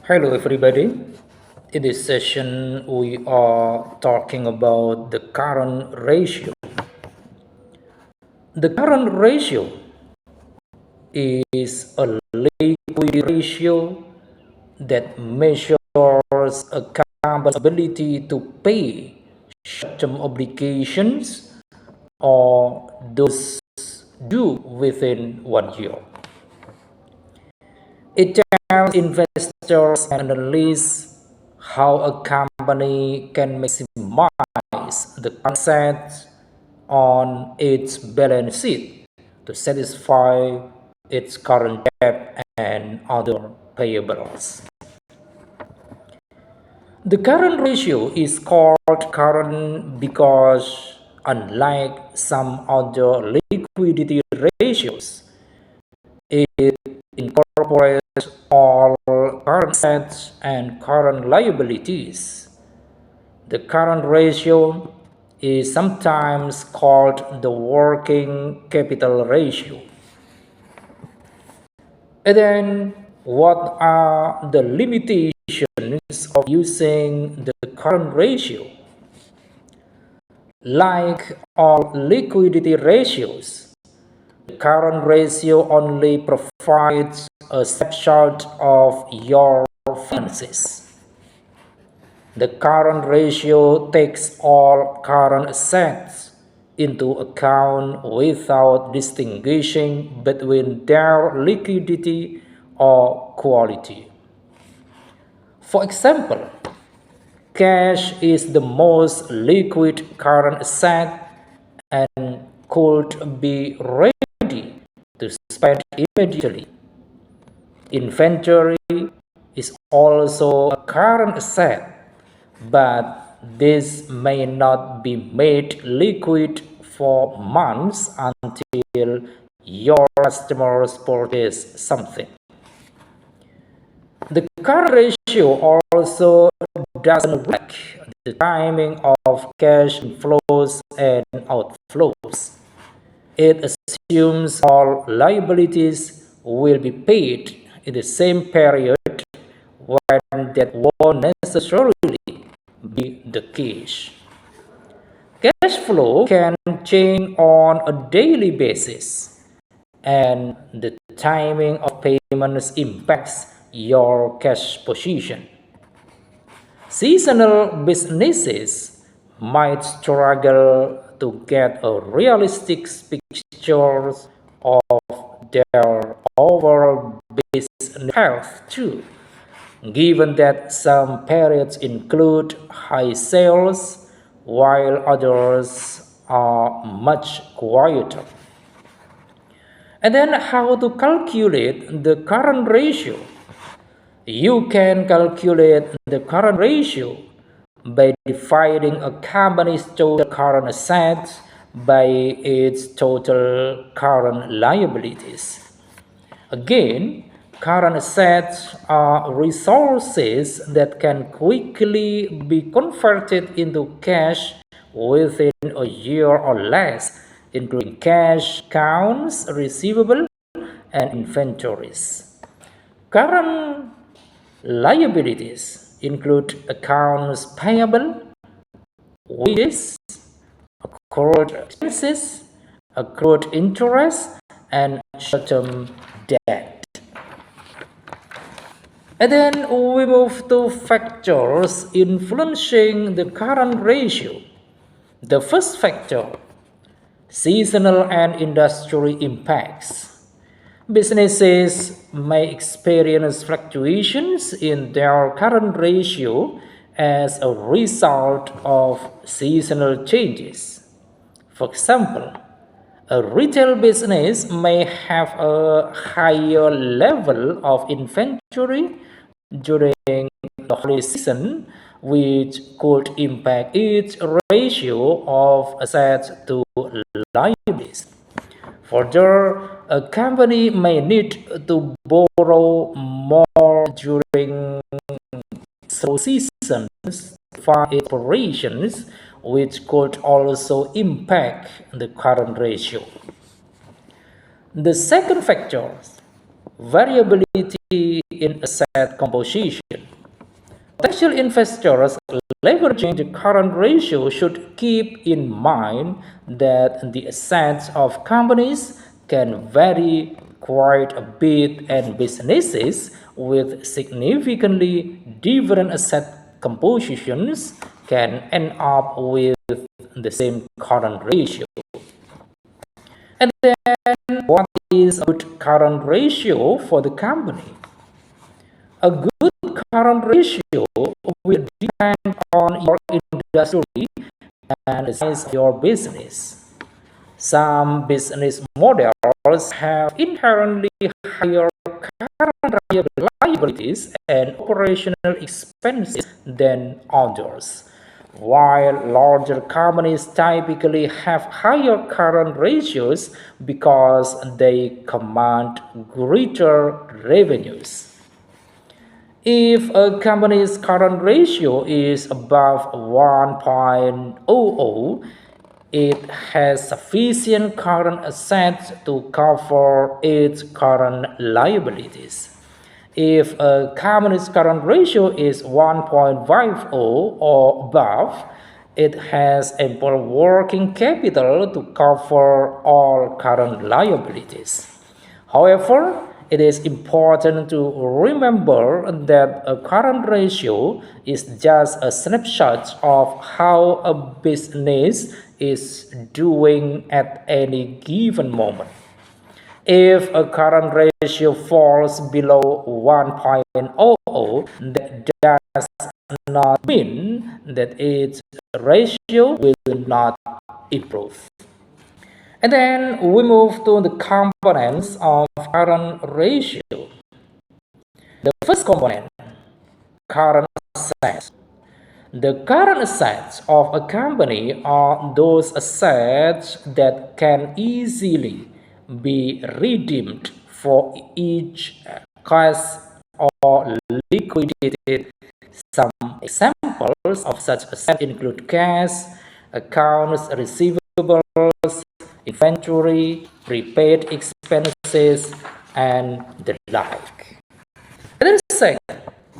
Hello, everybody. In this session, we are talking about the current ratio. The current ratio is a liquidity ratio that measures a company's ability to pay short-term obligations or those due within 1 year. It tells investors and analysts how a company can maximize the assets on its balance sheet to satisfy its current debt and other payables. The current ratio is called current because, unlike some other liquidity ratios, it incorporates all current assets and current liabilities. The current ratio is sometimes called the working capital ratio. And then, what are the limitations of using the current ratio? Like all liquidity ratios, the current ratio only provides a snapshot of your finances. The current ratio takes all current assets into account without distinguishing between their liquidity or quality. For example, cash is the most liquid current asset and could be ready to spend immediately. Inventory is also a current asset, but this may not be made liquid for months until your customers purchase something. The current ratio also doesn't track the timing of cash inflows and outflows. It assumes all liabilities will be paid in the same period, when that won't necessarily be the case. Cash flow can change on a daily basis, and the timing of payments impacts your cash position. Seasonal businesses might struggle to get a realistic picture of their overall business health too, given that some periods include high sales while others are much quieter. And then, how to calculate the current ratio? You can calculate the current ratio by dividing a company's total current assets by its total current liabilities. Again, current assets are resources that can quickly be converted into cash within a year or less, including cash, accounts receivable, and inventories. Current liabilities include accounts payable, wages, accrued expenses, accrued interest, and short-term debt. And then we move to factors influencing the current ratio. The first factor, seasonal and industry impacts. Businesses may experience fluctuations in their current ratio as a result of seasonal changes. For example, a retail business may have a higher level of inventory during the holiday season, which could impact its ratio of assets to liabilities. Further, a company may need to borrow more during slow seasons for its operations, which could also impact the current ratio. The second factor, variability in asset composition. Potential investors leveraging the current ratio should keep in mind that the assets of companies can vary quite a bit, and businesses with significantly different asset compositions can end up with the same current ratio. And then, what is a good current ratio for the company? A good current ratio will depend on your industry and the size of your business. Some business models have inherently higher current liabilities and operational expenses than others, while larger companies typically have higher current ratios because they command greater revenues. If a company's current ratio is above 1.00, it has sufficient current assets to cover its current liabilities. If a company's current ratio is 1.50 or above, it has ample working capital to cover all current liabilities. However, it is important to remember that a current ratio is just a snapshot of how a business is doing at any given moment. If a current ratio falls below 1.00, that does not mean that its ratio will not improve. And then we move to the components of current ratio. The first component, current assets. The current assets of a company are those assets that can easily be redeemed for each cash or liquidated. Some examples of such assets include cash, accounts receivables, inventory, prepaid expenses, and the like. And then second,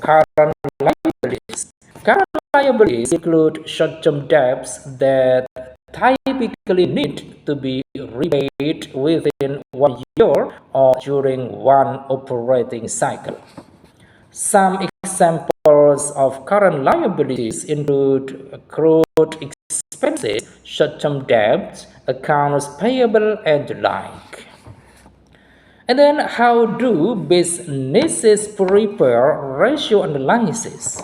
current liabilities. Current liabilities include short-term debts that typically need to be repaid within 1 year or during one operating cycle. Some examples of current liabilities include accrued expenses, short-term debts, accounts payable, and the like. And then, how do businesses prepare ratio analysis?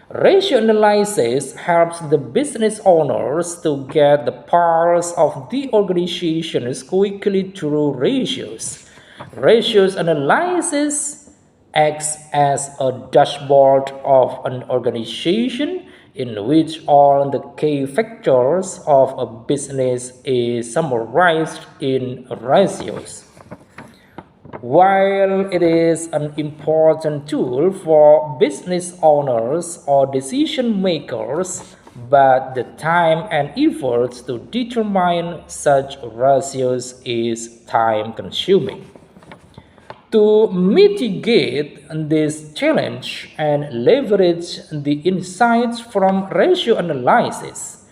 Ratio analysis helps the business owners to get the parts of the organizations quickly through ratios. Ratios analysis acts as a dashboard of an organization in which all the key factors of a business is summarized in ratios. While it is an important tool for business owners or decision makers, but the time and effort to determine such ratios is time consuming. To mitigate this challenge and leverage the insights from ratio analysis,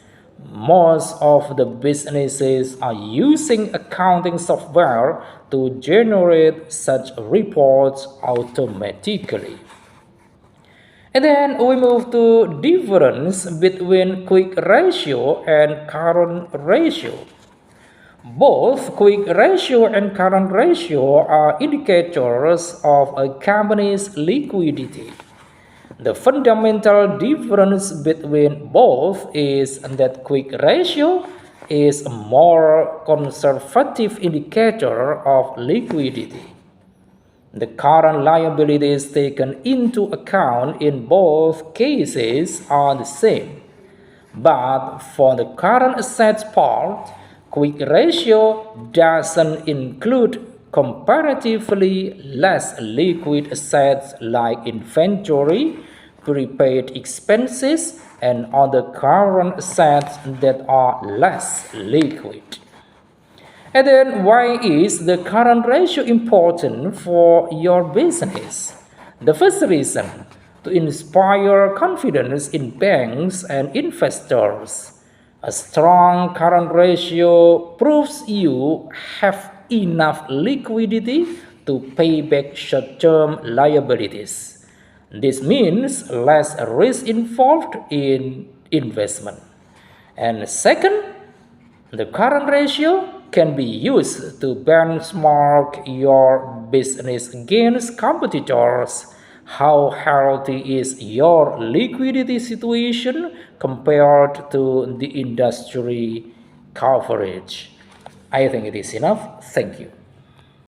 most of the businesses are using accounting software to generate such reports automatically. And then we move to difference between quick ratio and current ratio. Both quick ratio and current ratio are indicators of a company's liquidity. The fundamental difference between both is that quick ratio is a more conservative indicator of liquidity. The current liabilities taken into account in both cases are the same, but for the current assets part, quick ratio doesn't include comparatively less liquid assets like inventory, prepaid expenses, and other current assets that are less liquid. And then, why is the current ratio important for your business? The first reason, to inspire confidence in banks and investors. A strong current ratio proves you have enough liquidity to pay back short-term liabilities. This means less risk involved in investment. And second, the current ratio can be used to benchmark your business against competitors. How healthy is your liquidity situation compared to the industry coverage? I think it is enough. Thank you.